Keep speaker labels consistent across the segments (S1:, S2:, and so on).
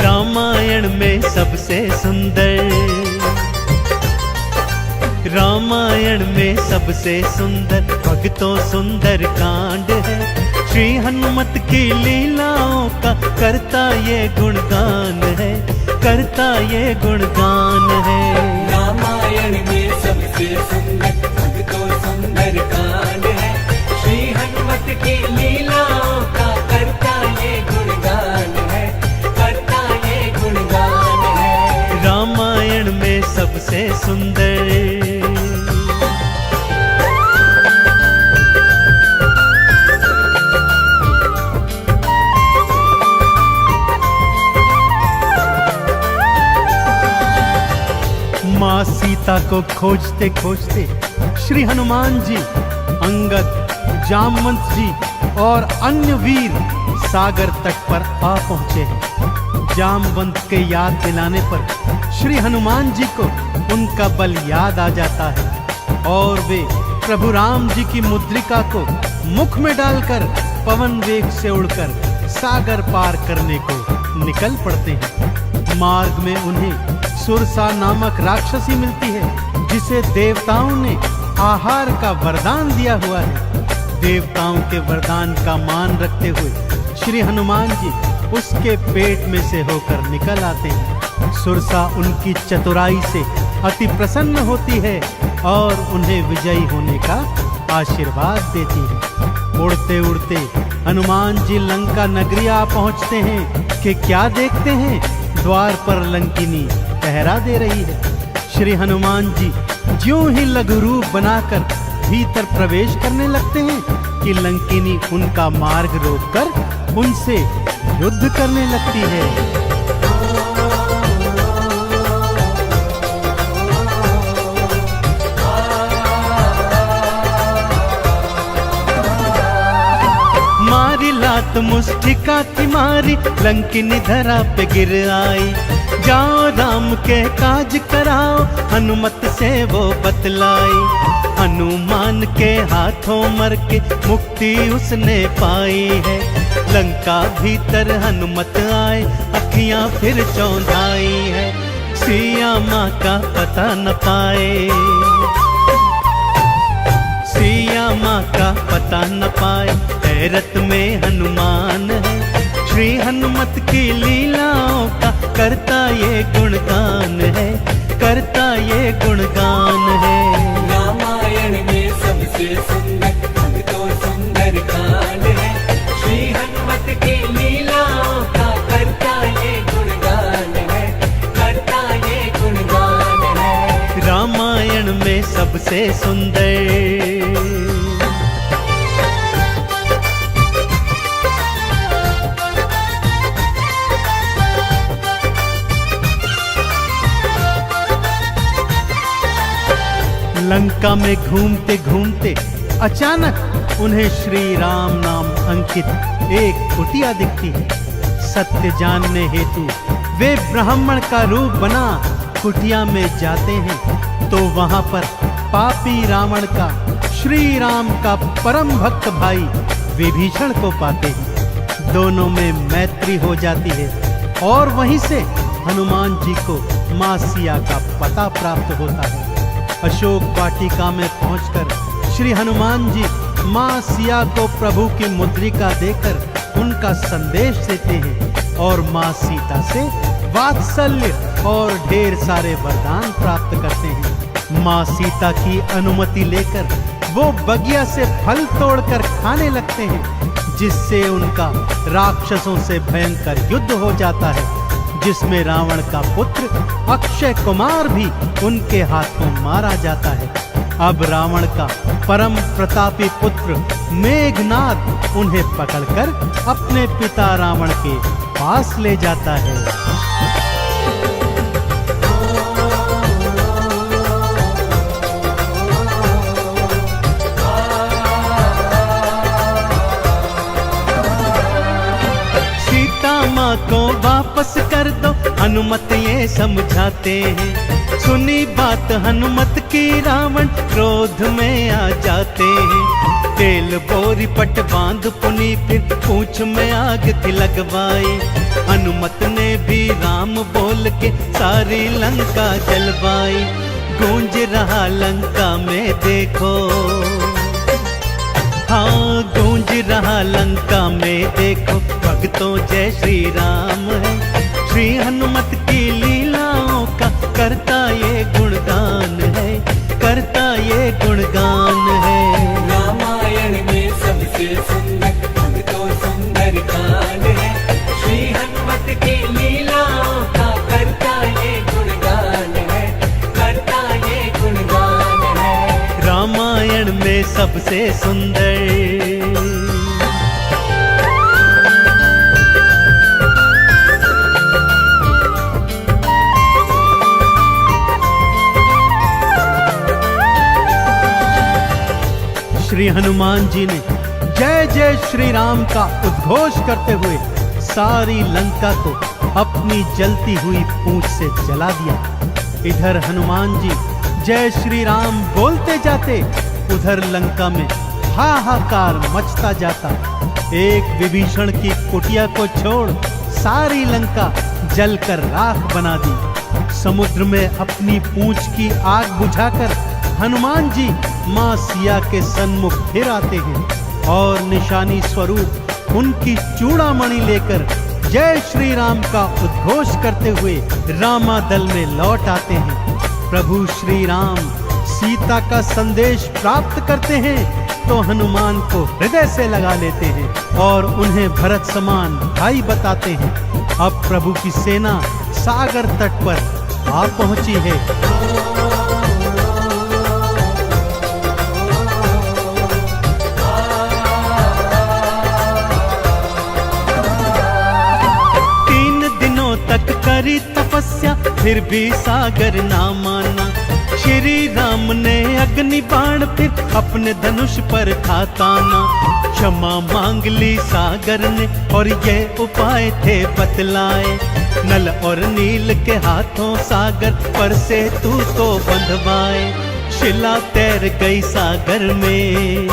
S1: रामायण में सबसे सुंदर, रामायण में सबसे सुंदर भक्तों सुंदर कांड है। श्री हनुमत की लीलाओं का करता ये गुणगान है, करता ये गुणगान है।
S2: रामायण में सबसे सुंदर भक्तों सुंदर कांड है। श्री हनुमत की लीलाओं का करता ये गुणगान है, करता ये गुणगान है।
S1: रामायण में सबसे सुंदर। माँ सीता को खोजते खोजते श्री हनुमान जी, अंगद, जामवंत जी और अन्य वीर सागर तट पर आ पहुंचे हैं। जामवंत के याद दिलाने पर श्री हनुमान जी को उनका बल याद आ जाता है और वे प्रभु राम जी की मुद्रिका को मुख में डालकर पवन वेग से उड़कर सागर पार करने को निकल पड़ते हैं। मार्ग में उन्हें सुरसा नामक राक्षसी मिलती है, जिसे देवताओं ने आहार का वरदान दिया हुआ है। देवताओं के वरदान का मान रखते हुए श्री हनुमान जी उसके पेट में से होकर निकल आते हैं। सुरसा उनकी चतुराई से अति प्रसन्न होती है और उन्हें विजयी होने का आशीर्वाद देती है। उड़ते उड़ते हनुमान जी लंका नगरी आ पहुंचते हैं कि क्या देखते हैं, द्वार पर लंकिनी पहरा दे रही है। श्री हनुमान जी ज्यों ही लघु रूप बनाकर भीतर प्रवेश करने लगते हैं कि लंकिनी उनका मार्ग रोककर उनसे युद्ध करने लगती है। मारी लात मुष्टिका की मारी, लंकिनी धरा पे गिर आई। जाओ राम के काज कराओ, हनुमत से वो बतलाई। हनुमान के हाथों मर के मुक्ति उसने पाई है। लंका भीतर हनुमत आए, अखियां फिर चौंधाई है। सिया माँ का पता न पाए, सिया माँ का पता न पाए, हैरत में हनुमान है। श्री हनुमत की लीलाओं का करता ये गुणगान है, करता ये गुणगान है।
S2: रामायण में सबसे सुंदर भक्तों सुंदर कांड है। श्री हनुमत की लीलाओं का करता ये गुणगान है, करता ये गुणगान है।
S1: रामायण में सबसे सुंदर। लंका में घूमते घूमते अचानक उन्हें श्री राम नाम अंकित एक कुटिया दिखती है। सत्य जानने हेतु वे ब्राह्मण का रूप बना कुटिया में जाते हैं तो वहां पर पापी रावण का श्री राम का परम भक्त भाई विभीषण को पाते हैं। दोनों में मैत्री हो जाती है और वहीं से हनुमान जी को मां सिया का पता प्राप्त होता है। अशोक वाटिका में पहुंचकर श्री हनुमान जी मां सिया को प्रभु की मुद्रिका देकर उनका संदेश देते हैं और मां सीता से वात्सल्य और ढेर सारे वरदान प्राप्त करते हैं। मां सीता की अनुमति लेकर वो बगिया से फल तोड़कर खाने लगते हैं, जिससे उनका राक्षसों से भयंकर युद्ध हो जाता है, जिसमें रावण का पुत्र अक्षय कुमार भी उनके हाथों मारा जाता है। अब रावण का परम प्रतापी पुत्र मेघनाद उन्हें पकड़कर अपने पिता रावण के पास ले जाता है। माँ को वापस कर दो, हनुमत ये समझाते हैं। सुनी बात हनुमत की रावण क्रोध में आ जाते हैं। तेल बोरी पट बांध पुनी फिर पूंछ में आग थी लगवाई। हनुमत ने भी बोल के सारी लंका जलवाई। गूंज रहा लंका में देखो, हाँ गूंज रहा लंका में देखो, भक्तों जय श्री राम है। श्री हनुमत की लीलाओं का करता ये गुणगान है, करता ये गुणगान है।
S2: रामायण में सबसे सुंदर तो सुंदर कांड है, श्री हनुमत की लीलाओं का करता ये गुणगान है, करता ये गुणगान है।
S1: रामायण में सबसे सुंदर। श्री हनुमान जी ने जय जय श्री राम का उद्घोष करते हुए सारी लंका को अपनी जलती हुई पूंछ से जला दिया। इधर हनुमान जी जय श्री राम बोलते जाते, उधर लंका में हाहाकार मचता जाता। एक विभीषण की कुटिया को छोड़ सारी लंका जलकर राख बना दी। समुद्र में अपनी पूंछ की आग बुझाकर हनुमान जी मां सिया के सन्मुख फिर आते हैं और निशानी स्वरूप उनकी चूड़ामणि लेकर जय श्री राम का उद्घोष करते हुए रामादल में लौट आते हैं। प्रभु श्री राम सीता का संदेश प्राप्त करते हैं तो हनुमान को हृदय से लगा लेते हैं और उन्हें भरत समान भाई बताते हैं। अब प्रभु की सेना सागर तट पर आ पहुंची है। तक करी तपस्या फिर भी सागर ना माना। श्री राम ने अग्नि बाण फिर अपने धनुष पर था ताना। क्षमा मांग ली सागर ने और ये उपाय थे बतलाए। नल और नील के हाथों सागर पर से तू तो बंधवाए। शिला तैर गई सागर में,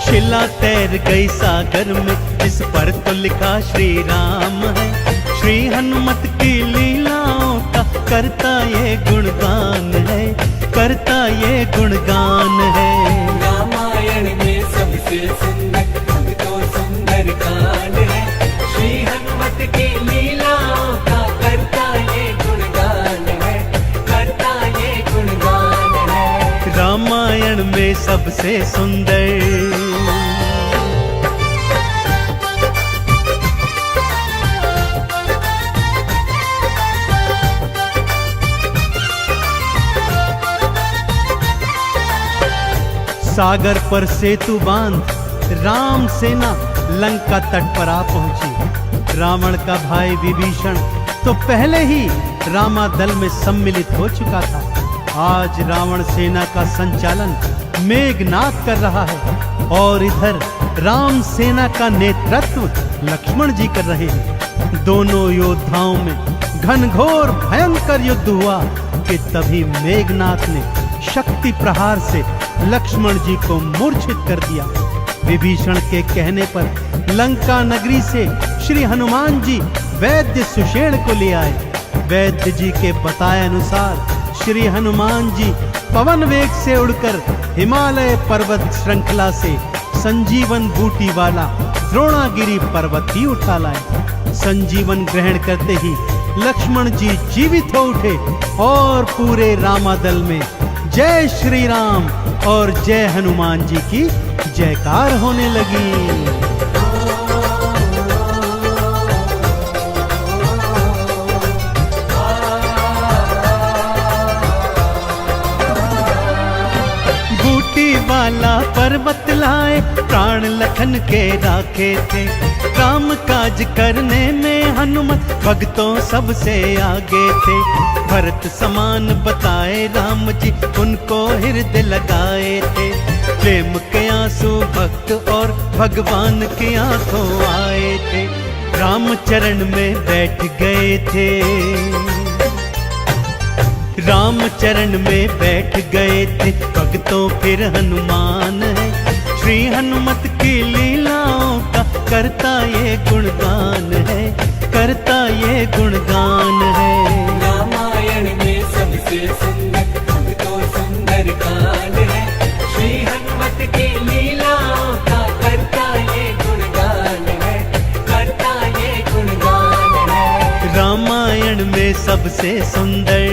S1: शिला तैर गई सागर में, जिस पर तो लिखा श्री राम है। श्री हनुमत की लीलाओं का करता ये गुणगान है, करता ये गुणगान है।
S2: रामायण में सबसे सुंदर तो सुंदर कांड है, श्री हनुमत की लीलाओं का करता ये गुणगान है, करता ये गुणगान है।
S1: रामायण में सबसे सुंदर। सागर पर सेतु बांध राम सेना लंका तट पर आ पहुंची। रावण का भाई विभीषण तो पहले ही रामादल में सम्मिलित हो चुका था। आज रावण सेना का संचालन मेघनाद कर रहा है और इधर राम सेना का नेतृत्व लक्ष्मण जी कर रहे हैं। दोनों योद्धाओं में घनघोर भयंकर युद्ध हुआ कि तभी मेघनाद ने शक्ति प्रहार से लक्ष्मण जी को मूर्छित कर दिया। विभीषण के कहने पर लंका नगरी से श्री हनुमान जी वैद्य सुषेण को ले आए। वैद्य जी के बताए अनुसार श्री हनुमान जी पवन वेग से उड़कर हिमालय पर्वत श्रृंखला से संजीवन बूटी वाला द्रोणागिरी पर्वत ही उठा लाए। संजीवन ग्रहण करते ही लक्ष्मण जी जीवित हो उठे और पूरे रामादल में जय श्री राम और जय हनुमान जी की जयकार होने लगी। वाला पर्वत लाए प्राण लखन के राखे थे। काम काज करने में हनुमत भक्तों सबसे आगे थे। भरत समान बताए राम जी उनको हृदय लगाए थे। प्रेम के आंसू भक्त और भगवान की आंखों आए थे। राम चरण में बैठ गए थे। राम चरण में बैठ गए थे भक्तों फिर हनुमान है। श्री हनुमत की लीलाओं का करता ये गुणगान है, करता गुणगान है।
S2: रामायण में सबसे सुंदर अब तो सुंदर कांड है, श्री हनुमत की लीलाओं का करता ये गुणगान है, करता ये गुणगान है।
S1: रामायण में सबसे सुंदर।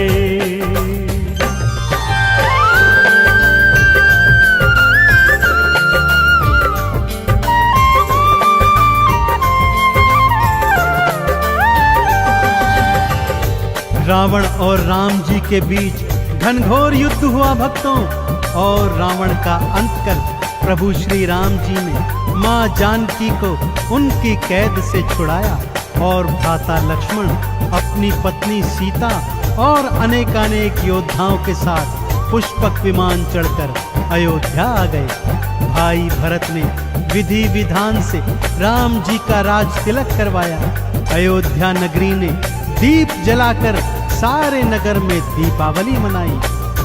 S1: रावण और राम जी के बीच घनघोर युद्ध हुआ भक्तों, और रावण का अंत कर प्रभु श्री राम जी ने मां जानकी को उनकी कैद से छुड़ाया, और भ्राता लक्ष्मण अपनी पत्नी सीता और अनेकानेक योद्धाओं के साथ पुष्पक विमान चढ़कर अयोध्या आ गए। भाई भरत ने विधि विधान से राम जी का राज तिलक करवाया। अयोध्या नगरी ने दीप जलाकर सारे नगर में दीपावली मनाई।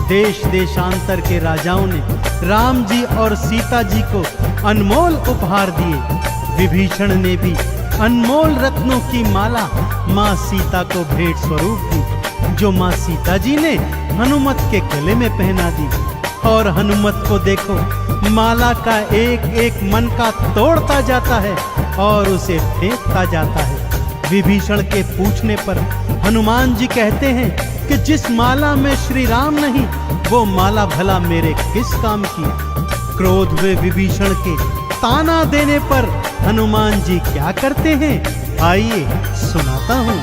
S1: देश देशांतर के राजाओं ने राम जी और सीता जी को अनमोल उपहार दिए। विभीषण ने भी अनमोल रत्नों की माला मां सीता को भेंट स्वरूप दी, जो मां सीता जी ने हनुमत के गले में पहना दी। और हनुमत को देखो, माला का एक एक मन का तोड़ता जाता है और उसे फेंकता जाता है। विभीषण के पूछने पर हनुमान जी कहते हैं कि जिस माला में श्री राम नहीं, वो माला भला मेरे किस काम की। क्रोध में विभीषण के ताना देने पर हनुमान जी क्या करते हैं, आइए सुनाता हूं।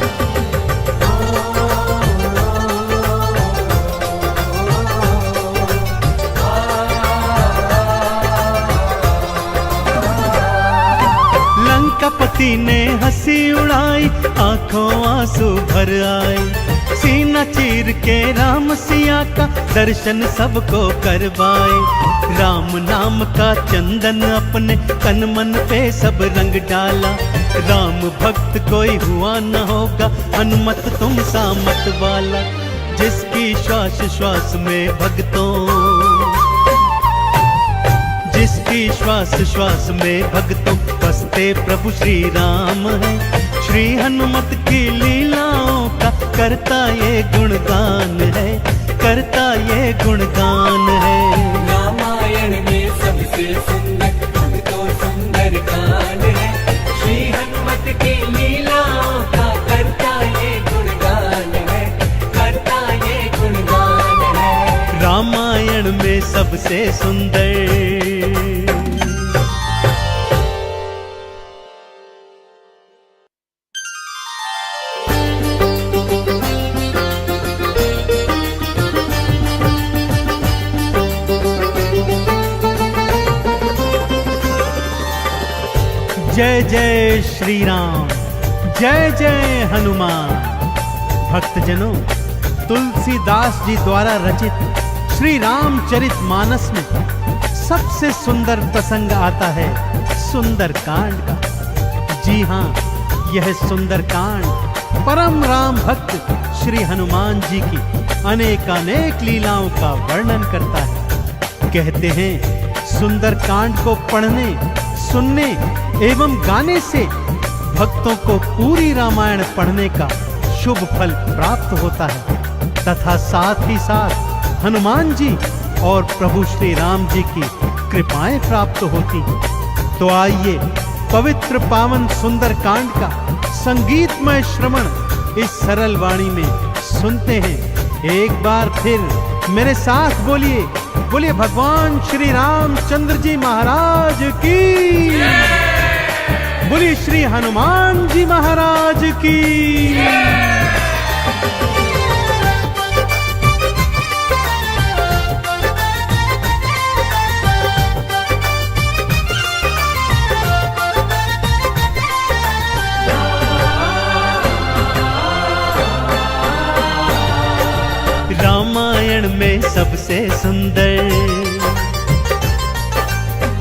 S1: लंकापति ने हंसी उड़ाई, आंखों आंसू भर आए। सीना चीर के राम सिया का दर्शन सबको करवाए। राम नाम का चंदन अपने तन मन पे सब रंग डाला। राम भक्त कोई हुआ न होगा, हनुमत तुम सा मत वाला। जिसकी श्वास श्वास में भक्तों, जिसकी श्वास श्वास में भक्तों बसते प्रभु श्री राम है। श्री हनुमत की लीलाओं का करता ये गुणगान है, करता ये गुणगान है।
S2: रामायण में सबसे सुंदर अब तो सुंदर कांड है, श्री हनुमत की लीलाओं का करता ये गुणगान है, करता ये गुणगान है।
S1: रामायण में सबसे सुंदर। जय जय श्री राम, जय जय हनुमान। भक्तजनों, तुलसीदास जी द्वारा रचित श्री रामचरित मानस में सबसे सुंदर प्रसंग आता है सुंदर कांड का। जी हाँ, यह सुंदर कांड परम राम भक्त श्री हनुमान जी की अनेकानेक लीलाओं का वर्णन करता है। कहते हैं सुंदर कांड को पढ़ने, सुनने एवं गाने से भक्तों को पूरी रामायण पढ़ने का शुभ फल प्राप्त होता है, तथा साथ ही साथ हनुमान जी और प्रभु श्री राम जी की कृपाएं प्राप्त होती। तो आइए पवित्र पावन सुंदर कांड का संगीतमय श्रवण इस सरल वाणी में सुनते हैं। एक बार फिर मेरे साथ बोलिए, बोलिए भगवान श्री रामचंद्र जी महाराज की, बोलिए श्री हनुमान जी महाराज की। रामायण में सबसे सुंदर,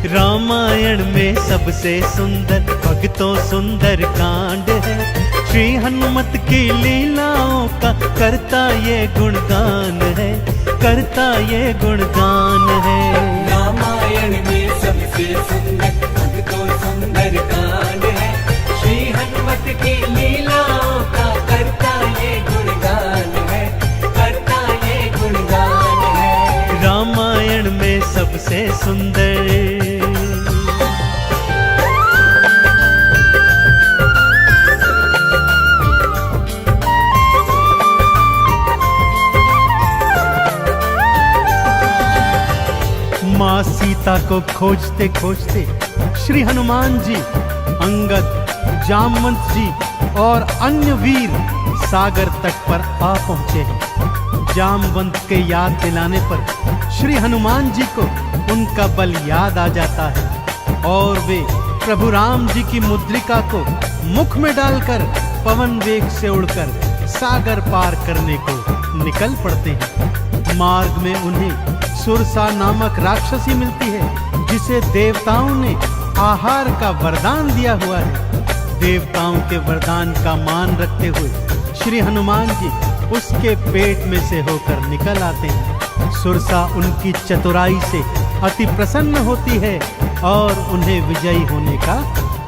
S1: रामायण में सबसे सुंदर भक्तों सुंदर कांड है। श्री हनुमत की लीलाओं का करता ये गुणगान है, करता ये गुणगान है।
S2: रामायण में सबसे सुंदर भक्तों सुंदर कांड है, श्री हनुमत की लीलाओं का
S1: सबसे सुंदर। माँ सीता को खोजते खोजते श्री हनुमान जी, अंगद, जामवंत जी और अन्य वीर सागर तट पर आ पहुंचे हैं। जामवंत के याद दिलाने पर श्री हनुमान जी को उनका बल याद आ जाता है और वे प्रभु राम जी की मुद्रिका को मुख में डालकर पवन वेग से उड़कर सागर पार करने को निकल पड़ते हैं। मार्ग में उन्हें सुरसा नामक राक्षसी मिलती है, जिसे देवताओं ने आहार का वरदान दिया हुआ है। देवताओं के वरदान का मान रखते हुए श्री हनुमान जी उसके पेट में से होकर निकल आते हैं। सुरसा उनकी चतुराई से अति प्रसन्न होती है और उन्हें विजयी होने का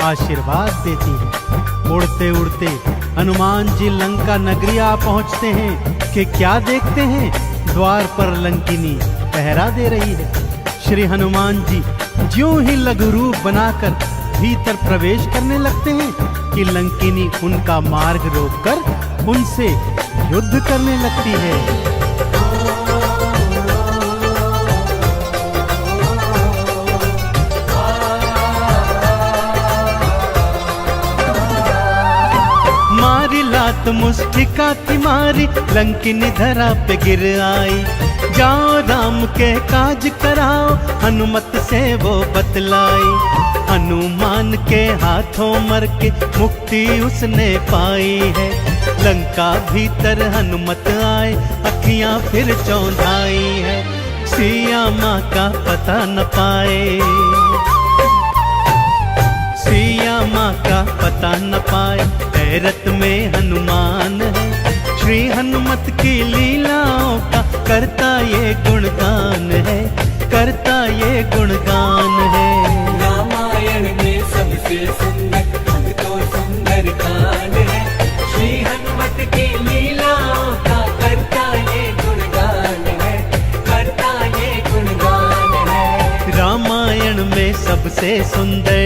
S1: आशीर्वाद देती है। उड़ते उड़ते हनुमान जी लंका नगरी आ पहुंचते हैं कि क्या देखते हैं, द्वार पर लंकिनी पहरा दे रही है। श्री हनुमान जी ज्यों ही लघु रूप बनाकर भीतर प्रवेश करने लगते हैं कि लंकिनी उनका मार्ग रोककर उनसे युद्ध करने लगती है। मारी लात मुष्टिका की मारी, लंकिनी धरा पे गिर आई। जाओ राम के काज कराओ, हनुमत से वो बतलाई। हनुमान के हाथों मर के मुक्ति उसने पाई है। लंका भीतर हनुमत आए, अखियां फिर चौंधाई है। सिया माँ का पता न पाए, सिया माँ का पता न पाए। हैरत में हनुमान है, श्री हनुमत की लीलाओं का करता ये गुणगान है, करता ये गुणगान है।
S2: रामायण में सबसे सुंदर अंग तो सुंदर कांड है, श्री हनुमत की लीलाओं का करता ये गुणगान है, करता ये गुणगान है।
S1: रामायण में सबसे सुंदर।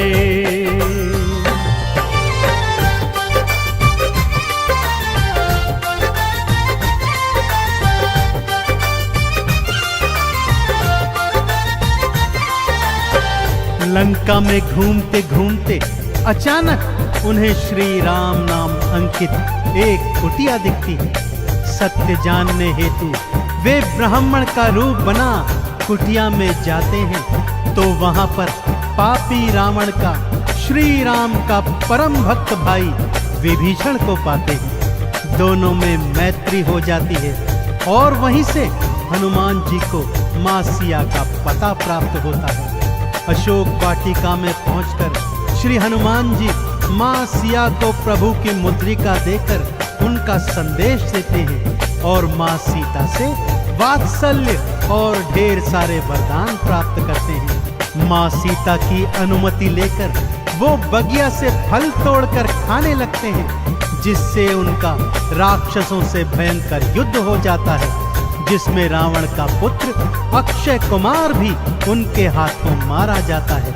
S1: लंका में घूमते घूमते अचानक उन्हें श्री राम नाम अंकित एक कुटिया दिखती है। सत्य जानने हेतु वे ब्राह्मण का रूप बना कुटिया में जाते हैं तो वहां पर पापी रावण का श्री राम का परम भक्त भाई विभीषण को पाते हैं। दोनों में मैत्री हो जाती है और वहीं से हनुमान जी को मां सिया का पता प्राप्त होता है। अशोक वाटिका में पहुंचकर श्री हनुमान जी मां सिया को प्रभु की मुद्रिका देकर उनका संदेश देते हैं और मां सीता से वात्सल्य और ढेर सारे वरदान प्राप्त करते हैं। मां सीता की अनुमति लेकर वो बगिया से फल तोड़कर खाने लगते हैं, जिससे उनका राक्षसों से भयंकर युद्ध हो जाता है, जिसमें रावण का पुत्र अक्षय कुमार भी उनके हाथों मारा जाता है।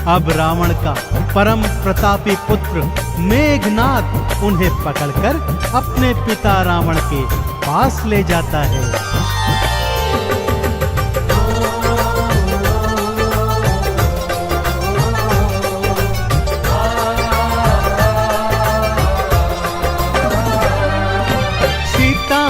S1: अब रावण का परम प्रतापी पुत्र मेघनाद उन्हें पकड़कर अपने पिता रावण के पास ले जाता है।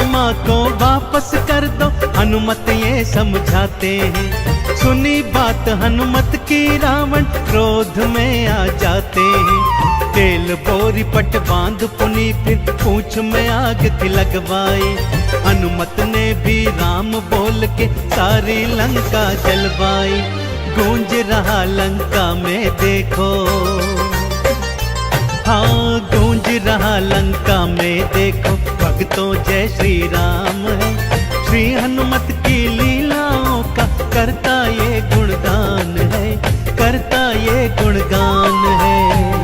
S1: माँ को वापस कर दो, हनुमत ये समझाते हैं। सुनी बात हनुमत की रावण क्रोध में आ जाते हैं। तेल बोरी पट बांध पुनी फिर पूंछ में आग की लगवाई। हनुमत ने भी राम बोल के सारी लंका जलवाई। गूंज रहा लंका में देखो, हाँ गूंज रहा लंका में देखो, भक्तों जय श्री राम है। श्री हनुमत की लीलाओं का करता ये गुणगान है, करता ये गुणगान है।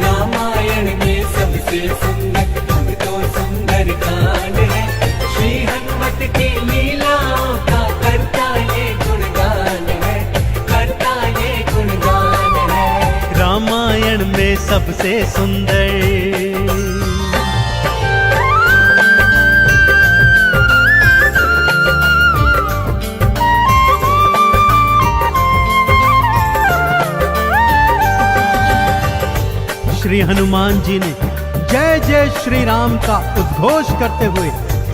S2: रामायण में सबसे सुंदर अंग तो सुंदर कांड है, श्री हनुमत की लीलाओं का करता ये गुणगान है, करता
S1: सबसे सुंदर। श्री हनुमान जी ने जय जय श्री राम का उद्घोष करते हुए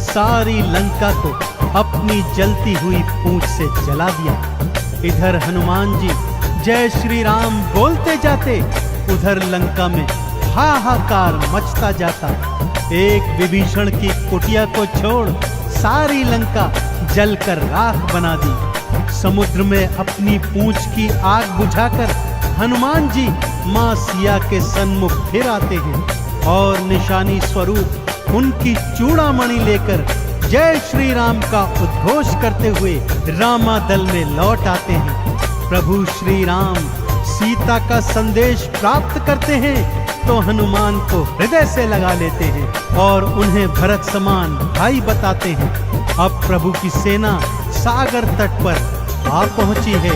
S1: सारी लंका को अपनी जलती हुई पूंछ से जला दिया। इधर हनुमान जी जय श्री राम बोलते जाते, उधर लंका में हाहाकार मचता जाता। एक विभीषण की कुटिया को छोड़ सारी लंका जलकर राख बना दी। समुद्र में अपनी पूंछ की आग बुझाकर हनुमान जी मां सिया के सन्मुख फिर आते हैं और निशानी स्वरूप उनकी चूड़ामणि लेकर जय श्री राम का उद्घोष करते हुए रामादल में लौट आते हैं। प्रभु श्री राम सीता का संदेश प्राप्त करते हैं तो हनुमान को हृदय से लगा लेते हैं और उन्हें भरत समान भाई बताते हैं। अब प्रभु की सेना सागर तट पर आ पहुंची है।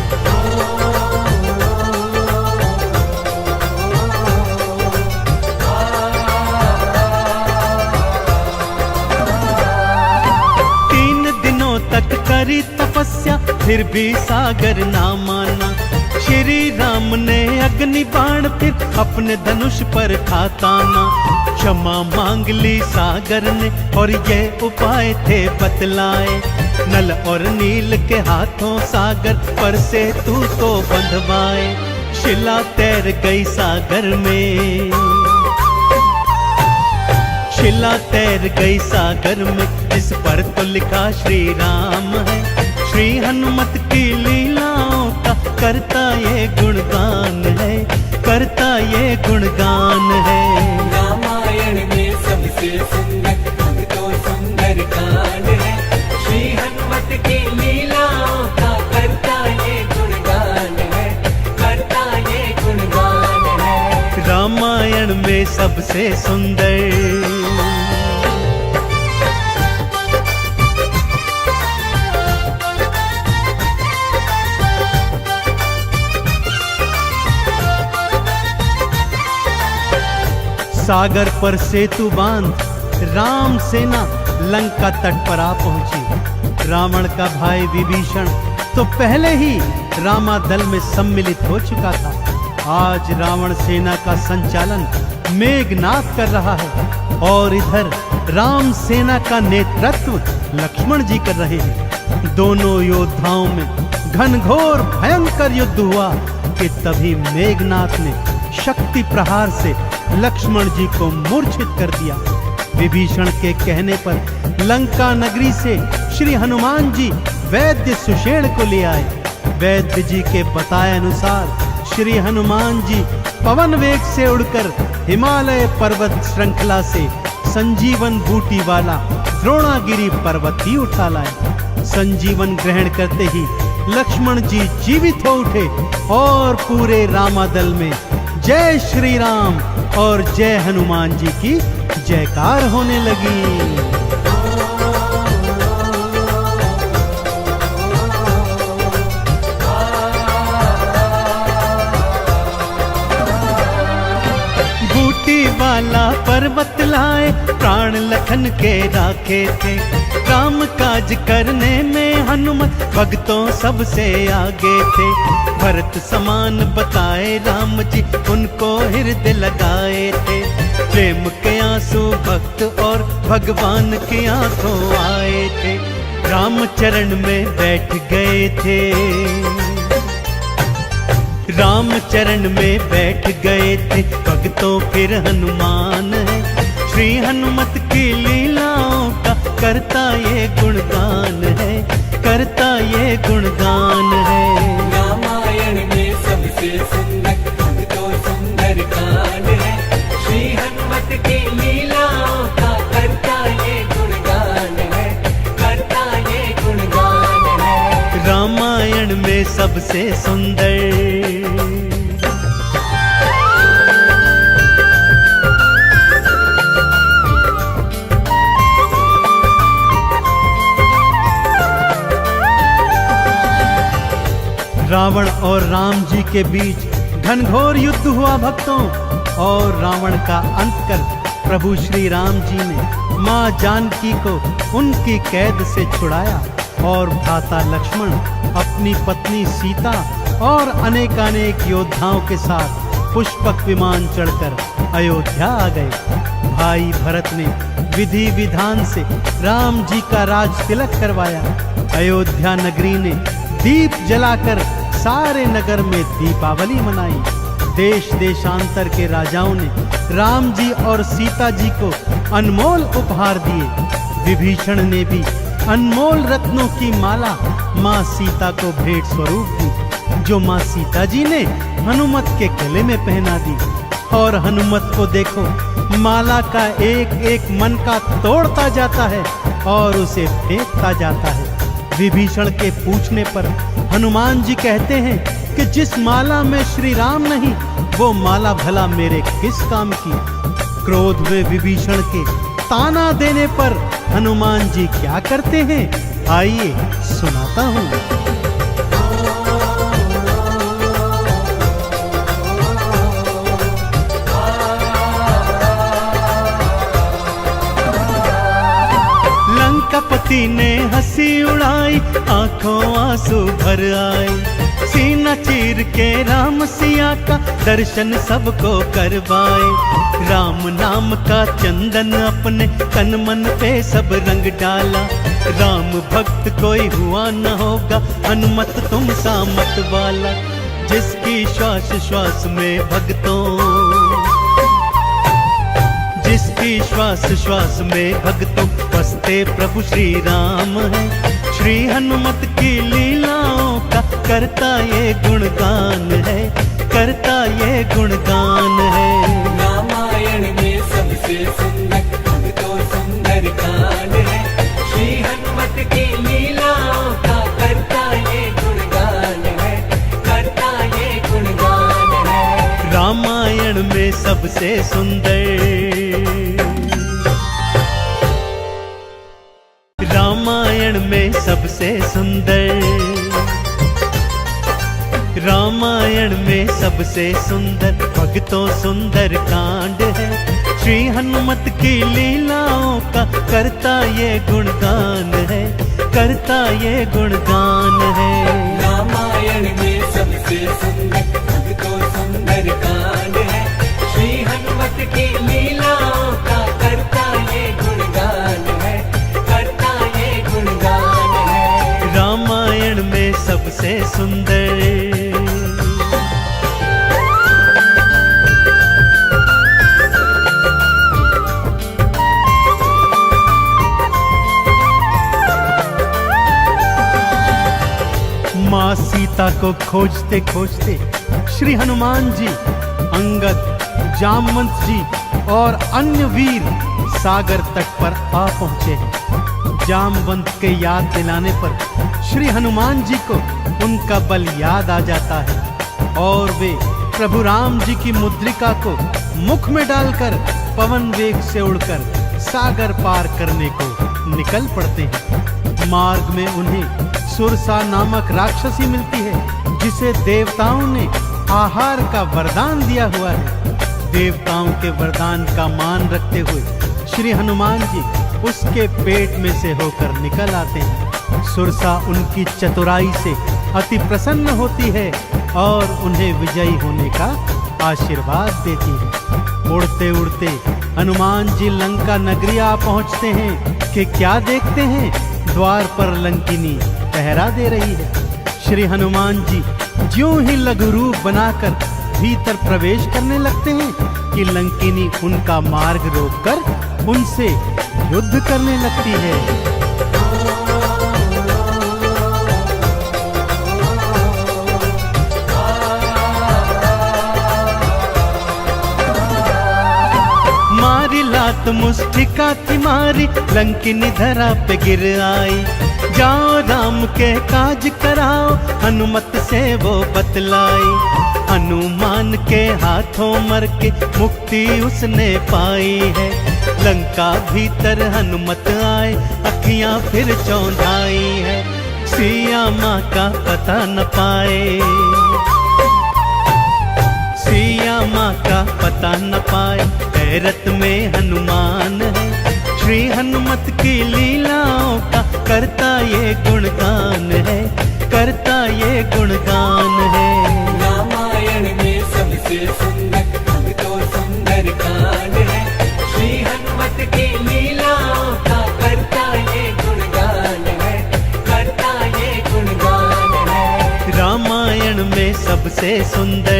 S1: तक करी तपस्या फिर भी सागर ना माना। श्री राम ने अग्नि बाण फिर अपने धनुष पर था ताना। क्षमा मांग ली सागर ने और ये उपाय थे बतलाए। नल और नील के हाथों सागर पर से तू तो बंधवाए। शिला तैर गई सागर में, शिला तैर गई सागर में, इस पर तो लिखा श्री राम है। श्री हनुमत की लीलाओं का करता ये गुणगान है, करता ये गुणगान है।
S2: रामायण में सबसे सुंदर अब तो सुंदर कांड है। श्री हनुमत की लीलाओं का करता ये गुणगान है, करता ये गुणगान है।
S1: रामायण में सबसे सुंदर। सागर पर सेतु बांध राम सेना लंका तट पर आ पहुंची। रावण का भाई विभीषण तो पहले ही रामादल में सम्मिलित हो चुका था। आज रावण सेना का संचालन मेघनाथ कर रहा है और इधर राम सेना का नेतृत्व लक्ष्मण जी कर रहे हैं। दोनों योद्धाओं में घनघोर भयंकर युद्ध हुआ कि तभी मेघनाथ ने शक्ति प्रहार से लक्ष्मण जी को मूर्छित कर दिया। विभीषण के कहने पर लंका नगरी से श्री हनुमान जी वैद्य सुषेण को ले आए। वैद्य जी के बताए अनुसार श्री हनुमान जी पवन वेग से उड़कर हिमालय पर्वत श्रृंखला से संजीवन बूटी वाला द्रोणागिरी पर्वत ही उठा लाए। संजीवन ग्रहण करते ही लक्ष्मण जी जीवित हो उठे और पूरे रामादल में जय श्री राम और जय हनुमान जी की जयकार होने लगी। वाला पर्वत लाए प्राण लखन के राखे थे। काम काज करने में हनुमत भक्तों सबसे आगे थे। भरत समान बताए राम जी उनको हृदय लगाए थे। प्रेम के आंसू भक्त और भगवान की आंखों आए थे। राम चरण में बैठ गए थे, राम चरण में बैठ गए थे। भक्तों फिर हनुमान है, श्री हनुमत की लीलाओं का करता ये गुणगान है, करता ये गुणगान है।
S2: रामायण में सबसे सुंदर अब तो सुंदर कांड है। श्री हनुमत की लीलाओं का करता ये गुणगान है, करता ये गुणगान है।
S1: रामायण में सबसे सुंदर। रावण और राम जी के बीच घनघोर युद्ध हुआ भक्तों, और रावण का अंत कर प्रभु श्री राम जी ने माँ जानकी को उनकी कैद से छुड़ाया और भ्राता लक्ष्मण अपनी पत्नी सीता और अनेकानेक योद्धाओं के साथ पुष्पक विमान चढ़कर अयोध्या आ गए। भाई भरत ने विधि विधान से राम जी का राज तिलक करवाया। अयोध्या नगरी ने दीप जलाकर सारे नगर में दीपावली मनाई। देश देशांतर के राजाओं ने राम जी और सीता जी को अनमोल उपहार दिए। विभीषण ने भी अनमोल रत्नों की माला माँ सीता को भेंट स्वरूप दी, जो माँ सीता जी ने हनुमत के गले में पहना दी। और हनुमत को देखो, माला का एक एक मन का तोड़ता जाता है और उसे फेंकता जाता है। विभीषण के पूछने पर हनुमान जी कहते हैं कि जिस माला में श्री राम नहीं, वो माला भला मेरे किस काम की। क्रोध में विभीषण के ताना देने पर हनुमान जी क्या करते हैं, आइए सुनाता हूँ। लंकापति ने हंसी उड़ाई, आंखों आंसू भर आए। सीना चीर के राम सिया का दर्शन सबको करवाए। राम नाम का चंदन अपने तन मन पे सब रंग डाला। राम भक्त कोई हुआ न होगा, हनुमत तुम सा मत वाला। जिसकी श्वास श्वास में भक्तों, जिसकी श्वास श्वास में भक्तों बसते प्रभु श्री राम है। श्री हनुमत की लीलाओं का करता ये गुणगान है, करता ये गुणगान है।
S2: रामायण में सबसे सुंदर तो सुंदर कांड है। श्री हनुमत की लीलाओं का करता ये गुणगान है, करता ये गुणगान है।
S1: रामायण में सबसे सुंदर, रामायण में सबसे सुंदर, रामायण में सबसे सुंदर भक्तों सुंदर कांड है। श्री हनुमत की लीलाओं का करता ये गुणगान है, करता ये गुणगान है।
S2: रामायण में सबसे सुंदर भक्तों सुंदर कांड है। श्री हनुमत की लीलाओं का करता ये गुणगान है, करता ये गुणगान है।
S1: रामायण में सबसे सुंदर। माँ सीता को खोजते खोजते श्री हनुमान जी, अंगद, जामवंत जी और अन्य वीर सागर तट पर आ पहुंचे हैं। जामवंत के याद दिलाने पर श्री हनुमान जी को उनका बल याद आ जाता है और वे प्रभु राम जी की मुद्रिका को मुख में डालकर पवन वेग से उड़कर सागर पार करने को निकल पड़ते हैं। मार्ग में उन्हें सुरसा नामक राक्षसी मिलती है, जिसे देवताओं ने आहार का वरदान दिया हुआ है। देवताओं के वरदान का मान रखते हुए श्री हनुमान जी उसके पेट में से होकर निकल आते हैं। सुरसा उनकी चतुराई से अति प्रसन्न होती है और उन्हें विजयी होने का आशीर्वाद देती है। उड़ते उड़ते हनुमान जी लंका नगरी आ पहुंचते हैं कि क्या देखते हैं, द्वार पर लंकिनी पहरा दे रही है। श्री हनुमान जी ज्यों ही लघु रूप बनाकर भीतर प्रवेश करने लगते हैं कि लंकिनी उनका मार्ग रोककर उनसे युद्ध करने लगती है। मारी लात मुष्टिका की मारी, लंकिनी धरा पे गिर आई। जाओ राम के काज कराओ, हनुमत से वो बतलाई। हनुमान के हाथों मर के मुक्ति उसने पाई है। लंका भीतर हनुमत आए, अखियां फिर चौंधाई है। सिया माँ का पता न पाए, सिया माँ का पता न पाए, हैरत में हनुमान है। श्री हनुमत की लीलाओं का करता ये गुणगान है, करता ये गुणगान है।
S2: रामायण में सबसे सुंदर अब तो सुंदर कांड है, श्री हनुमत की लीलाओं का करता ये गुणगान है, करता ये गुणगान है।
S1: रामायण में सबसे सुंदर।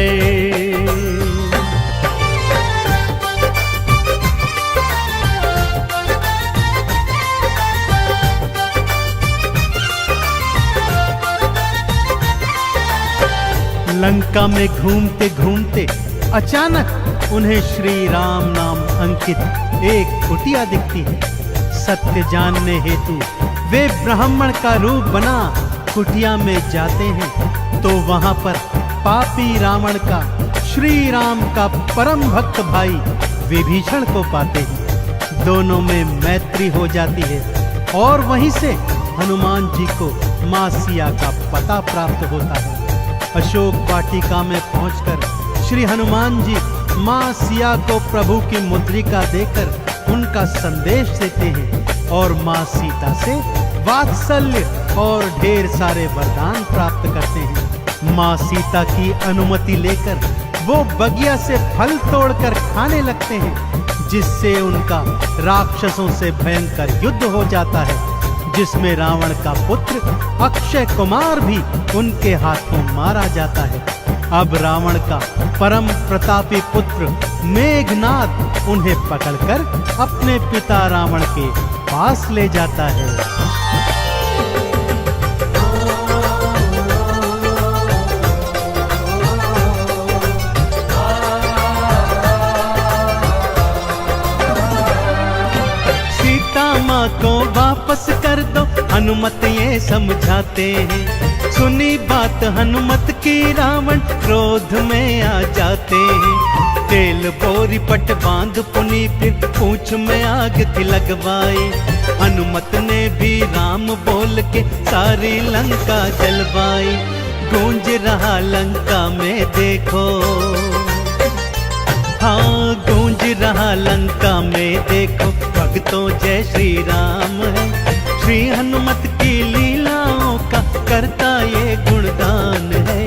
S1: लंका में घूमते घूमते अचानक उन्हें श्री राम नाम अंकित एक कुटिया दिखती है। सत्य जानने हेतु वे ब्राह्मण का रूप बना कुटिया में जाते हैं तो वहां पर पापी रावण का श्री राम का परम भक्त भाई विभीषण को पाते हैं। दोनों में मैत्री हो जाती है और वहीं से हनुमान जी को मां सिया का पता प्राप्त होता है। अशोक वाटिका में पहुंचकर श्री हनुमान जी मां सिया को प्रभु की मुद्रिका देकर उनका संदेश देते हैं और मां सीता से वात्सल्य और ढेर सारे वरदान प्राप्त करते हैं। मां सीता की अनुमति लेकर वो बगिया से फल तोड़कर खाने लगते हैं, जिससे उनका राक्षसों से भयंकर युद्ध हो जाता है, जिसमें रावण का पुत्र अक्षय कुमार भी उनके हाथों मारा जाता है। अब रावण का परम प्रतापी पुत्र मेघनाद उन्हें पकड़कर अपने पिता रावण के पास ले जाता है। माँ को वापस कर दो, हनुमत ये समझाते हैं। सुनी बात हनुमत की रावण क्रोध में आ जाते हैं। तेल बोरी पट बांध पुनी फिर पूंछ में आग थी लगवाई। हनुमत ने भी राम बोल के सारी लंका जलवाई। गूंज रहा लंका में देखो, हाँ गूंज रहा लंका में देखो, भक्तों जय श्री राम है। श्री हनुमत की लीलाओं का करता ये गुणगान है,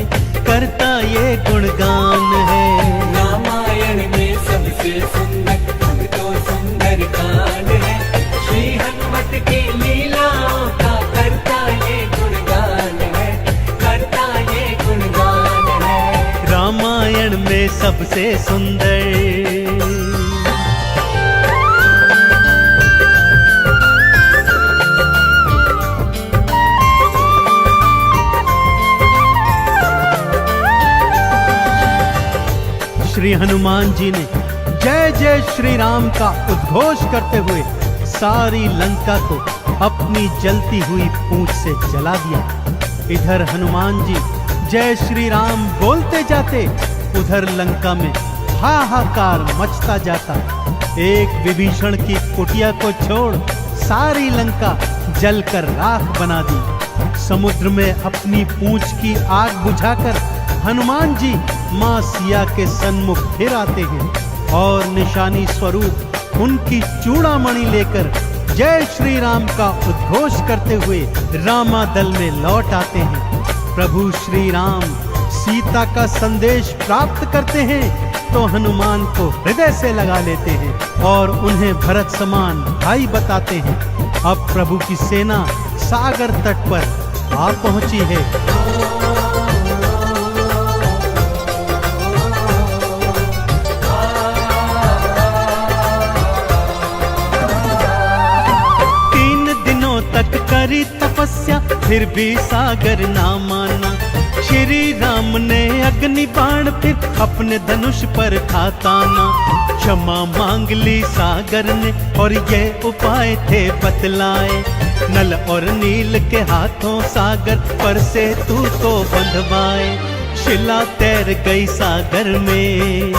S1: करता ये गुणगान है।
S2: रामायण में सबसे सुंदर अब तो सुंदर कांड है, श्री हनुमत की लीलाओं का करता ये गुणगान है, करता ये गुणगान है।
S1: रामायण में सबसे सुंदर। श्री हनुमान जी ने जय जय श्री राम का उद्घोष करते हुए सारी लंका को अपनी जलती हुई पूंछ से जला दिया। इधर हनुमान जी जय श्री राम बोलते जाते, उधर लंका में हाहाकार मचता जाता। एक विभीषण की कुटिया को छोड़ सारी लंका जलकर राख बना दी। समुद्र में अपनी पूंछ की आग बुझाकर हनुमान जी मां सिया के सन्मुख फिर आते हैं और निशानी स्वरूप उनकी चूड़ामणि लेकर जय श्री राम का उद्घोष करते हुए रामादल में लौट आते हैं। प्रभु श्री राम सीता का संदेश प्राप्त करते हैं तो हनुमान को हृदय से लगा लेते हैं और उन्हें भरत समान भाई बताते हैं। अब प्रभु की सेना सागर तट पर आ पहुंची है। तक करी तपस्या फिर भी सागर ना माना। श्री राम ने अग्नि बाण फिर अपने धनुष पर था ताना। क्षमा मांग ली सागर ने और ये उपाय थे बतलाए। नल और नील के हाथों सागर पर से तू को बंधवाए। शिला तैर गई सागर में,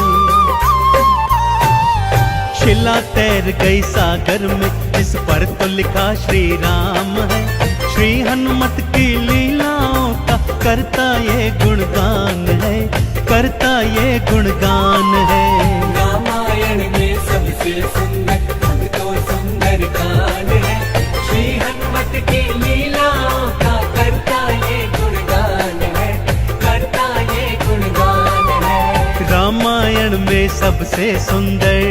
S1: शिला तैर गई सागर में, इस पर तो लिखा श्री राम है। श्री हनुमत की लीलाओं का करता ये गुणगान है, करता ये गुणगान है।
S2: रामायण में सबसे सुंदर तो सुंदर कांड है, श्री हनुमत की लीलाओं का करता ये गुणगान है, करता ये गुणगान है।
S1: रामायण में सबसे सुंदर।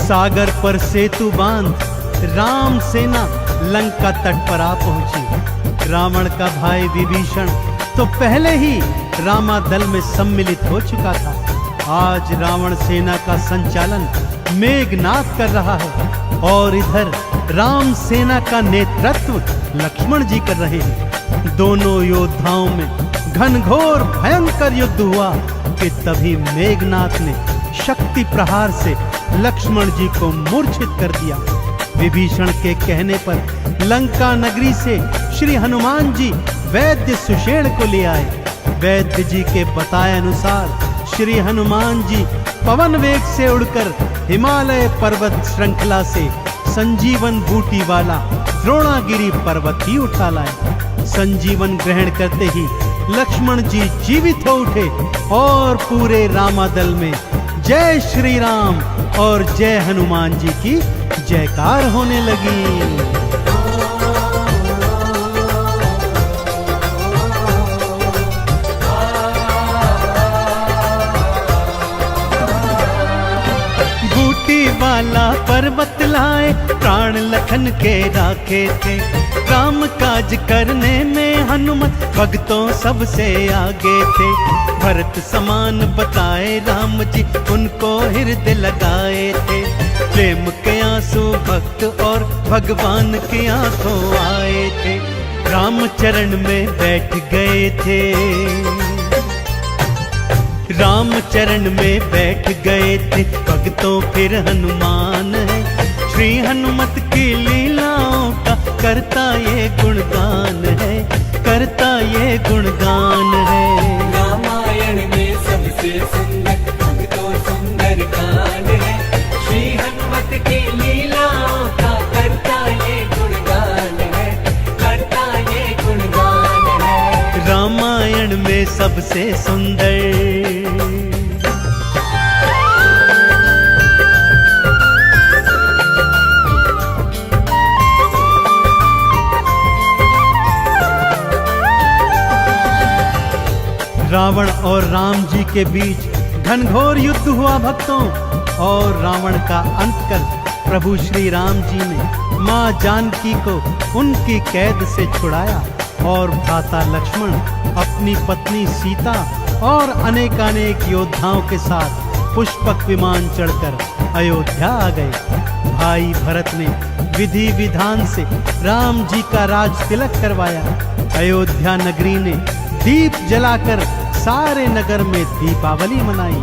S1: सागर पर सेतु बांध राम सेना लंका तट पर आ पहुंची। रावण का भाई विभीषण तो पहले ही रामादल में सम्मिलित हो चुका था। आज रावण सेना का संचालन मेघनाथ कर रहा है और इधर राम सेना का नेतृत्व लक्ष्मण जी कर रहे हैं। दोनों योद्धाओं में घनघोर भयंकर युद्ध हुआ कि तभी मेघनाथ ने शक्ति प्रहार से लक्ष्मण जी को मूर्छित कर दिया। विभीषण के कहने पर लंका नगरी से श्री हनुमान जी वैद्य सुषेण को ले आए। वैद्य जी के बताए अनुसार श्री हनुमान जी पवन वेग से उड़कर हिमालय पर्वत श्रृंखला से संजीवन बूटी वाला द्रोणागिरी पर्वत ही उठा लाए। संजीवन ग्रहण करते ही लक्ष्मण जी जीवित हो उठे और पूरे रामादल में जय श्री राम और जय हनुमान जी की जयकार होने लगी। वाला पर्वत लाए प्राण लखन के राखे थे। राम काज करने में हनुमत भक्तों सबसे आगे थे। भरत समान बताए राम जी उनको हृदय लगाए थे। प्रेम के आंसू भक्त और भगवान की आंखों आए थे। राम चरण में बैठ गए थे। राम चरण में बैठ गए थे भक्तों फिर हनुमान है। श्री हनुमत की लीलाओं का करता ये गुणगान है, करता ये गुणगान है।
S2: रामायण में सबसे सुंदर तो सुंदर कांड है, श्री हनुमत की लीलाओं का करता ये गुणगान है, करता ये गुणगान है।
S1: रामायण में सबसे सुंदर। रावण और राम जी के बीच घनघोर युद्ध हुआ भक्तों, और रावण का अंत कर प्रभु श्री राम जी ने मां जानकी को उनकी कैद से छुड़ाया और भ्राता लक्ष्मण अपनी पत्नी सीता और अनेकानेक योद्धाओं के साथ पुष्पक विमान चढ़कर अयोध्या आ गए। भाई भरत ने विधि विधान से राम जी का राज तिलक करवाया। अयोध्या नगरी ने दीप जलाकर सारे नगर में दीपावली मनाई।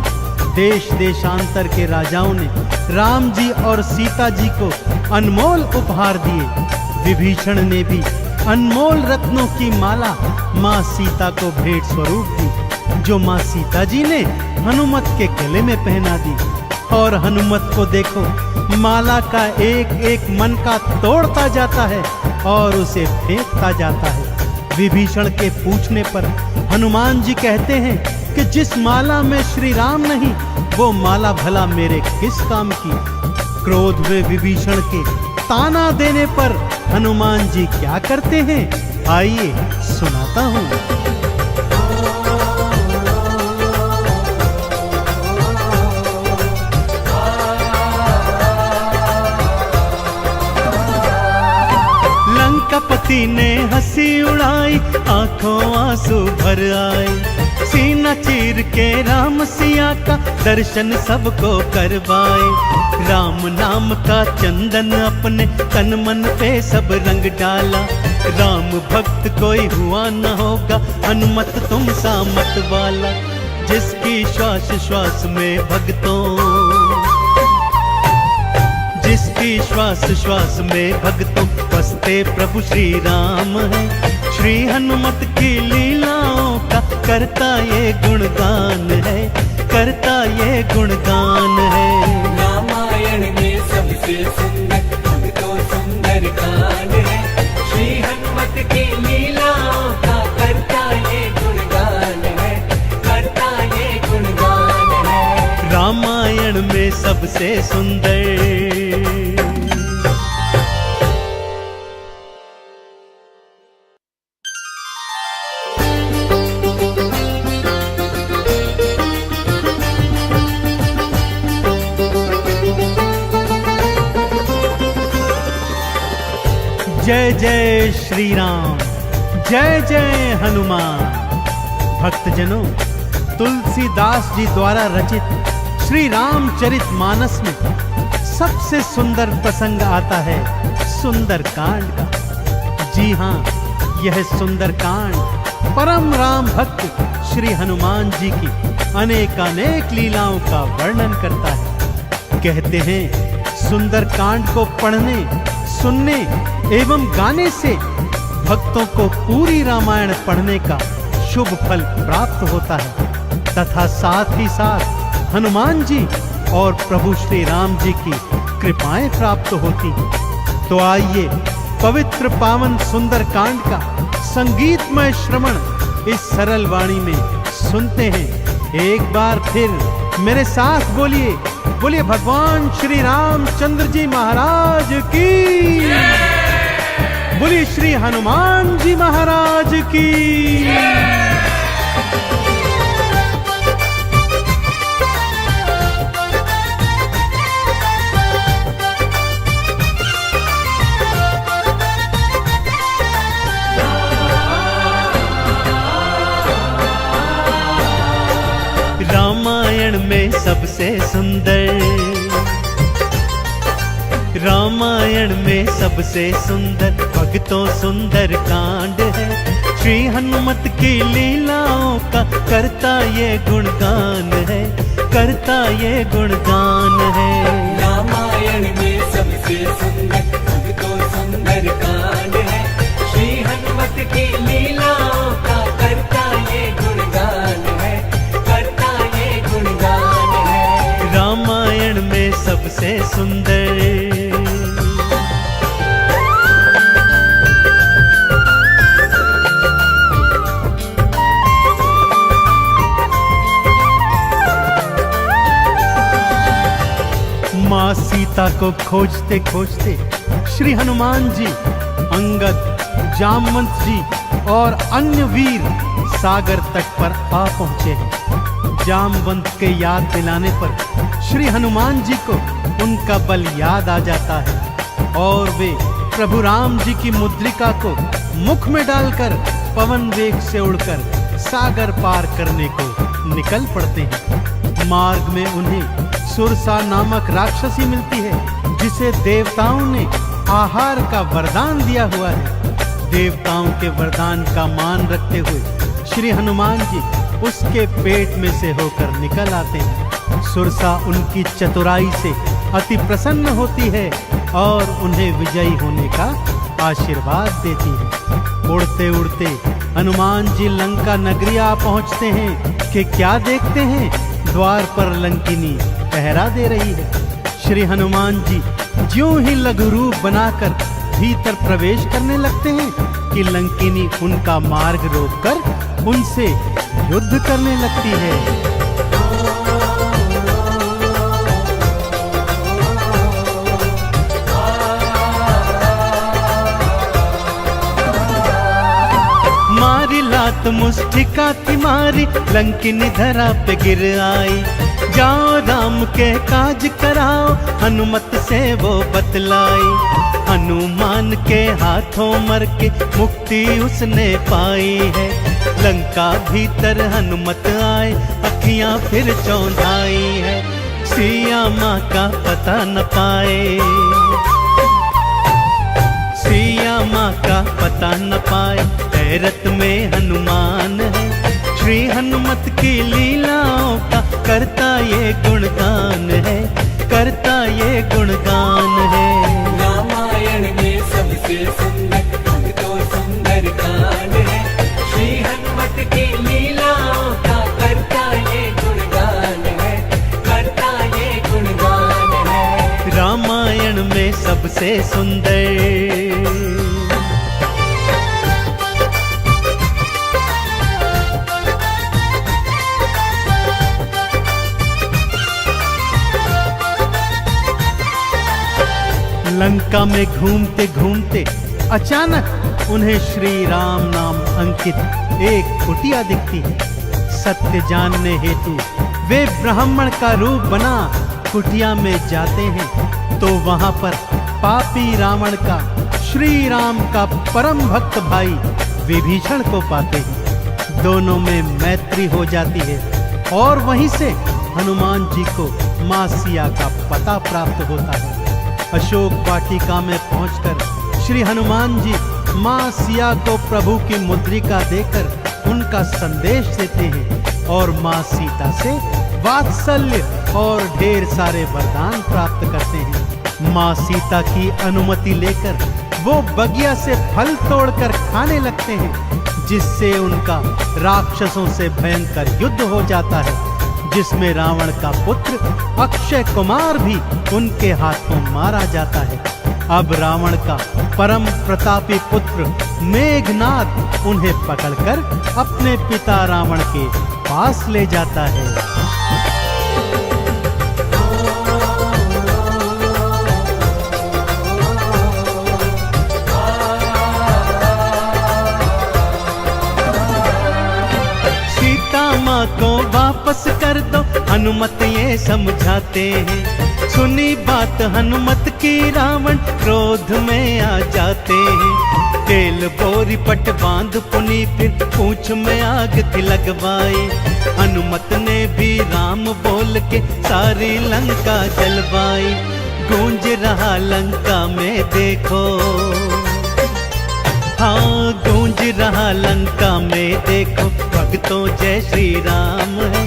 S1: देश देशांतर के राजाओं ने राम जी और सीता जी को अनमोल उपहार दिए। विभीषण ने भी अनमोल रत्नों की माला माँ सीता को भेंट स्वरूप दी, जो माँ सीता जी ने हनुमत के गले में पहना दी। और हनुमत को देखो, माला का एक एक मन का तोड़ता जाता है और उसे फेंकता जाता है। विभीषण के पूछने पर हनुमान जी कहते हैं कि जिस माला में श्री राम नहीं, वो माला भला मेरे किस काम की। क्रोध में विभीषण के ताना देने पर हनुमान जी क्या करते हैं, आइए सुनाता हूँ। लंकापति ने हंसी उड़ाई, आंखों आंसू भर आए। सीना चीर के राम सिया का दर्शन सबको करवाए। राम नाम का चंदन अपने तन मन पे सब रंग डाला। राम भक्त कोई हुआ न होगा, हनुमत तुम सा मत वाला। जिसकी श्वास श्वास में भक्तों, जिसकी श्वास श्वास में भक्तों बसते प्रभु श्री राम है। श्री हनुमत की लीलाओं का करता ये गुणगान है, करता ये गुणगान है।
S2: रामायण में सबसे सुंदर भक्तों सुंदर कांड है, श्री हनुमत की लीलाओं का करता ये गुणगान है, करता ये गुणगान है।
S1: रामायण में सबसे सुंदर। जय जय श्री राम, जय जय हनुमान। भक्तजनों, तुलसीदास जी द्वारा रचित श्री रामचरित मानस में सबसे सुंदर प्रसंग आता है सुंदर कांड का। जी हाँ, यह सुंदर कांड परम राम भक्त श्री हनुमान जी की अनेकानेक लीलाओं का वर्णन करता है। कहते हैं सुंदर कांड को पढ़ने, सुनने एवं गाने से भक्तों को पूरी रामायण पढ़ने का शुभ फल प्राप्त होता है तथा साथ ही साथ हनुमान जी और प्रभु श्री राम जी की कृपाएं प्राप्त होती हैं। तो आइए पवित्र पावन सुंदर कांड का संगीतमय श्रवण इस सरल वाणी में सुनते हैं। एक बार फिर मेरे साथ बोलिए, बोलिए भगवान श्री रामचंद्र जी महाराज की, बोलिए श्री हनुमान जी महाराज की। रामायण में सबसे सुंदर, रामायण में सबसे सुंदर भक्तों सुंदर कांड है, श्री हनुमत की लीलाओं का करता ये गुणगान है, करता ये गुणगान है।
S2: रामायण में सबसे सुंदर भक्तों सुंदर कांड है, श्री हनुमत की लीलाओं का करता ये गुणगान है, करता ये गुणगान है।
S1: रामायण में सबसे सुंदर। माँ सीता को खोजते खोजते श्री हनुमान जी, अंगद, जामवंत जी और अन्य वीर सागर तट पर आ पहुंचे हैं। जामवंत के याद दिलाने पर श्री हनुमान जी को उनका बल याद आ जाता है और वे प्रभु राम जी की मुद्रिका को मुख में डालकर पवन वेग से उड़कर सागर पार करने को निकल पड़ते हैं। मार्ग में उन्हें सुरसा नामक राक्षसी मिलती है, जिसे देवताओं ने आहार का वरदान दिया हुआ है। देवताओं के वरदान का मान रखते हुए श्री हनुमान जी उसके पेट में से होकर निकल आते हैं। सुरसा उनकी चतुराई से अति प्रसन्न होती है और उन्हें विजयी होने का आशीर्वाद देती है। उड़ते उड़ते हनुमान जी लंका नगरी आ पहुंचते हैं कि क्या देखते हैं, द्वार पर लंकिनी पहरा दे रही है। श्री हनुमान जी ज्यों ही लघु रूप बनाकर भीतर प्रवेश करने लगते हैं कि लंकिनी उनका मार्ग रोककर उनसे युद्ध करने लगती है। मारी लात मुष्टिका मारी लंकिनी धरा पे गिर आई। जाओ राम के काज कराओ हनुमत से वो बतलाई। हनुमान के हाथों मर के मुक्ति उसने पाई है। लंका भीतर हनुमत आए अखियां फिर चौंधाई है। सिया माँ का पता न पाए, सिया माँ का पता न पाए। हैरत में हनुमान है, श्री हनुमत की लीलाओं का करता ये गुणगान है, करता ये गुणगान है।
S2: रामायण में सबसे सुंदर भक्तों सुंदर कांड है, श्री हनुमत की लीलाओं का करता ये गुणगान
S1: सुंदर। लंका में घूमते घूमते अचानक उन्हें श्री राम नाम अंकित एक कुटिया दिखती है। सत्य जानने हेतु वे ब्राह्मण का रूप बना कुटिया में जाते हैं तो वहां पर पापी रावण का श्री राम का परम भक्त भाई विभीषण को पाते हैं। दोनों में मैत्री हो जाती है और वहीं से हनुमान जी को मां सिया का पता प्राप्त होता है। अशोक वाटिका में पहुंचकर श्री हनुमान जी मां सिया को प्रभु की मुद्रिका देकर उनका संदेश देते हैं और मां सीता से वात्सल्य और ढेर सारे वरदान प्राप्त करते हैं। मां सीता की अनुमति लेकर वो बगिया से फल तोड़कर खाने लगते हैं, जिससे उनका राक्षसों से भयंकर युद्ध हो जाता है, जिसमें रावण का पुत्र अक्षय कुमार भी उनके हाथों मारा जाता है। अब रावण का परम प्रतापी पुत्र मेघनाद उन्हें पकड़कर अपने पिता रावण के पास ले जाता है। माँ को वापस कर दो हनुमत ये समझाते हैं। सुनी बात हनुमत की रावण क्रोध में आ जाते हैं। तेल बोरी पट बांध पुनी फिर पूंछ में आग थी लगवाई। हनुमत ने भी राम बोल के सारी लंका जलवाई। गूंज रहा लंका में देखो, हाँ गूंज रहा लंका में देखो, भक्तों जय श्री राम है।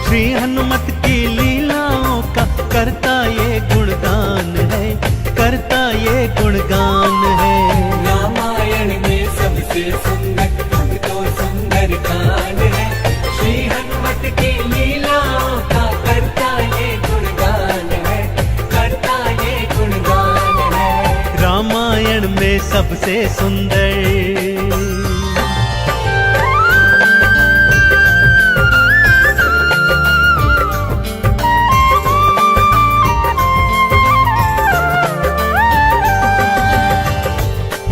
S1: श्री हनुमत की लीलाओं का करता ये गुणगान है, करता ये गुणगान है।
S2: रामायण में सबसे सुंदर भक्तों सुंदर कांड है। श्री हनुमत की लीलाओं का करता ये गुणगान है, करता ये गुणगान है।
S1: रामायण में सबसे सुंदर।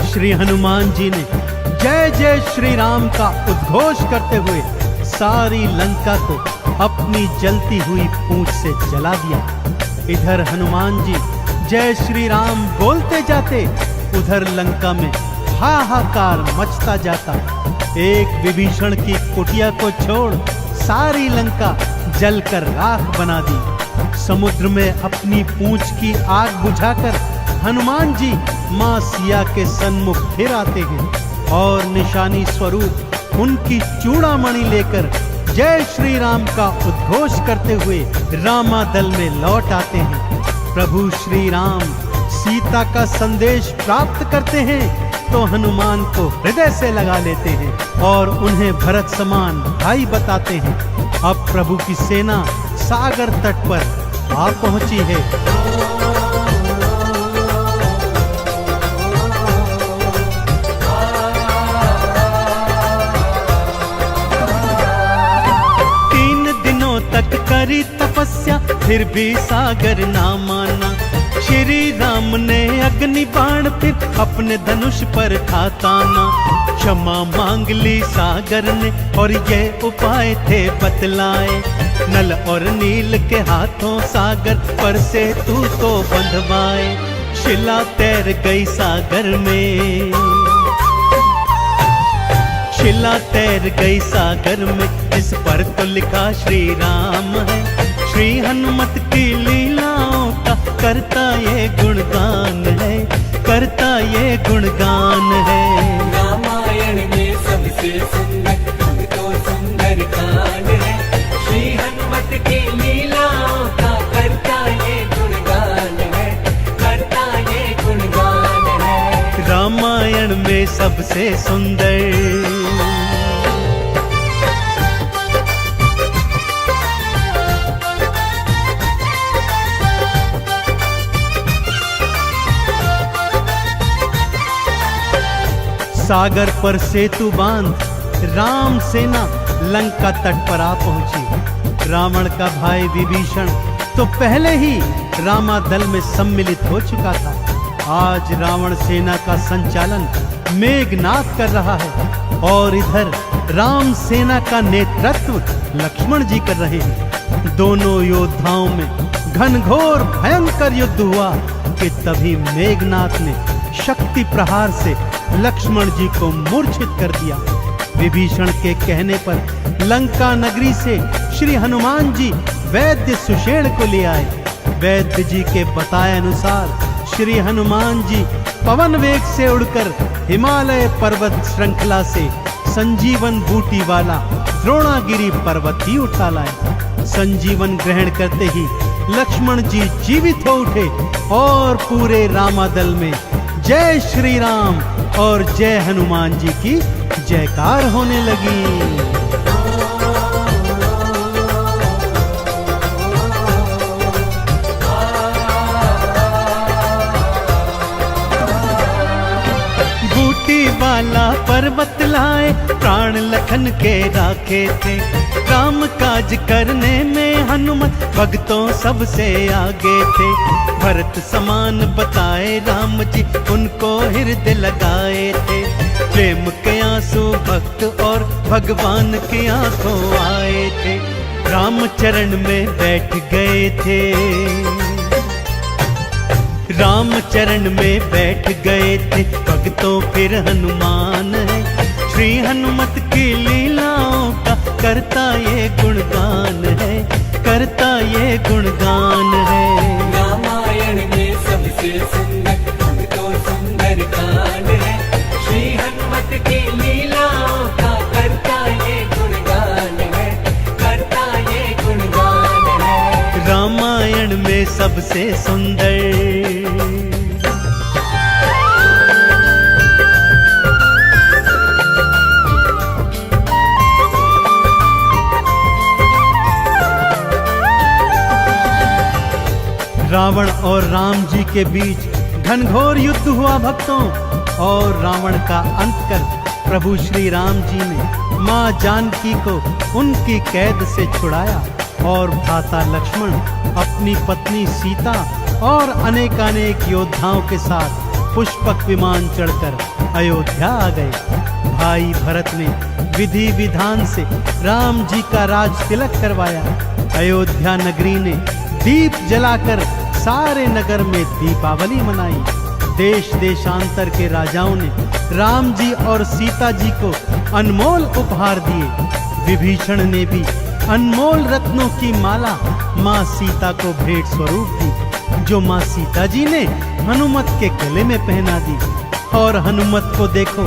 S1: श्री हनुमान जी ने जय जय श्री राम का उद्घोष करते हुए सारी लंका को अपनी जलती हुई पूंछ से जला दिया। इधर हनुमान जी जय श्री राम बोलते जाते, उधर लंका में हाहाकार मचता जाता। एक विभीषण की कुटिया को छोड़ सारी लंका जलकर राख बना दी। समुद्र में अपनी पूंछ की आग बुझाकर हनुमान जी मां सिया के सन्मुख फिर आते हैं और निशानी स्वरूप उनकी चूड़ामणि लेकर जय श्री राम का उद्घोष करते हुए रामादल में लौट आते हैं। प्रभु श्री राम सीता का संदेश प्राप्त करते हैं तो हनुमान को हृदय से लगा लेते हैं और उन्हें भरत समान भाई बताते हैं। अब प्रभु की सेना सागर तट पर आ पहुंची है। तक करी तपस्या फिर भी सागर ना माना। श्री राम ने अग्नि बाण फिर अपने धनुष पर था ताना। क्षमा मांग ली सागर ने और ये उपाय थे बतलाए। नल और नील के हाथों सागर पर से तू तो बंधवाए। शिला तैर गई सागर में, शिला तैर गई सागर में, इस पर तो लिखा श्री राम है। श्री हनुमत की लीलाओं का करता ये गुणगान है, करता ये गुणगान है।
S2: रामायण में सबसे सुंदर भक्तों सुंदर कांड है। श्री हनुमत की लीलाओं का करता ये गुणगान है, करता ये गुणगान है।
S1: रामायण में सबसे सुंदर। सागर पर सेतु बांध राम सेना लंका तट पर आ पहुंची। रावण का भाई विभीषण तो पहले ही रामादल में सम्मिलित हो चुका था। आज रावण सेना का संचालन मेघनाद कर रहा है और इधर राम सेना का नेतृत्व लक्ष्मण जी कर रहे हैं। दोनों योद्धाओं में घनघोर भयंकर युद्ध हुआ कि तभी मेघनाद ने शक्ति प्रहार से लक्ष्मण जी को मूर्छित कर दिया। विभीषण के कहने पर लंका नगरी से श्री हनुमान जी वैद्य सुषेण को ले आए। वैद्य जी के बताए अनुसार श्री हनुमान जी पवन वेग से उड़कर हिमालय पर्वत श्रृंखला से संजीवन बूटी वाला द्रोणागिरी पर्वत ही उठा लाए। संजीवन ग्रहण करते ही लक्ष्मण जी जीवित हो उठे और पूरे रामादल में जय श्री राम और जय हनुमान जी की जयकार होने लगी। वाला पर्वत लाए प्राण लखन के राखे थे। राम काज करने में हनुमत भक्तों सबसे आगे थे। भरत समान बताए राम जी उनको हृदय लगाए थे। प्रेम के आंसू भक्त और भगवान की आंखों आए थे। राम चरण में बैठ गए थे। राम चरण में बैठ गए थे भक्तों फिर हनुमान है। श्री हनुमत की लीलाओं का करता ये गुणगान है, करता ये गुणगान है।
S2: रामायण में सबसे सुंदर भक्तों सुंदर गान है। श्री हनुमत की लीलाओं का करता ये गुणगान है, करता ये गुणगान है।
S1: रामायण में सबसे सुंदर। रावण और राम जी के बीच घनघोर युद्ध हुआ भक्तों, और रावण का अंत कर प्रभु श्री राम जी ने मां जानकी को उनकी कैद से छुड़ाया और भ्राता लक्ष्मण अपनी पत्नी सीता और अनेकानेक योद्धाओं के साथ पुष्पक विमान चढ़कर अयोध्या आ गए। भाई भरत ने विधि विधान से राम जी का राज तिलक करवाया। अयोध्या नगरी ने दीप जलाकर सारे नगर में दीपावली मनाई। देश देशांतर के राजाओं ने राम जी और सीता जी को अनमोल उपहार दिए। विभीषण ने भी अनमोल रत्नों की माला माँ सीता को भेंट स्वरूप दी, जो माँ सीता जी ने हनुमत के गले में पहना दी। और हनुमत को देखो,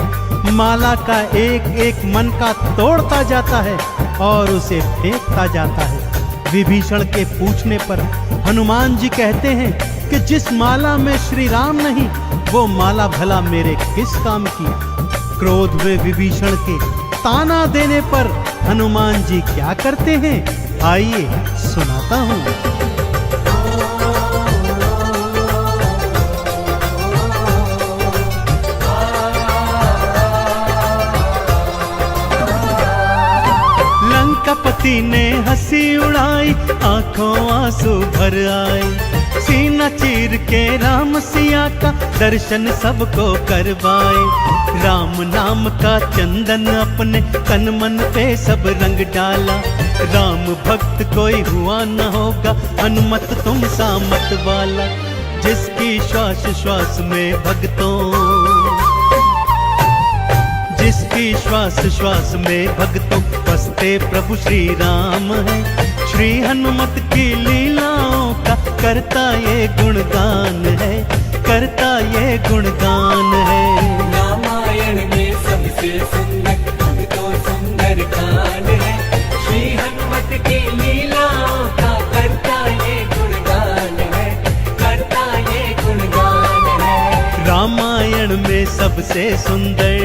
S1: माला का एक एक मन का तोड़ता जाता है और उसे फेंकता जाता है। विभीषण के पूछने पर हनुमान जी कहते हैं कि जिस माला में श्री राम नहीं, वो माला भला मेरे किस काम की। क्रोध में विभीषण के ताना देने पर हनुमान जी क्या करते हैं, आइए सुनाता हूँ। लंकापति ने हंसी उड़ाई, आंखों आंसू भर आए। सीना चीर के राम सिया का दर्शन सबको करवाए। राम नाम का चंदन अपने तन मन पे सब रंग डाला। राम भक्त कोई हुआ न होगा, हनुमत तुम सा मत वाला। जिसकी श्वास श्वास में भक्तों, जिसकी श्वास श्वास में भक्तों बसते प्रभु श्री राम है। श्री हनुमत की लीलाओं का करता ये गुणगान है, करता ये गुणगान है।
S2: रामायण में सबसे सुंदर भक्तों सुंदर गान है। श्री हनुमत की लीलाओं का करता ये गुणगान है, करता ये गुणगान है।
S1: रामायण में सबसे सुंदर।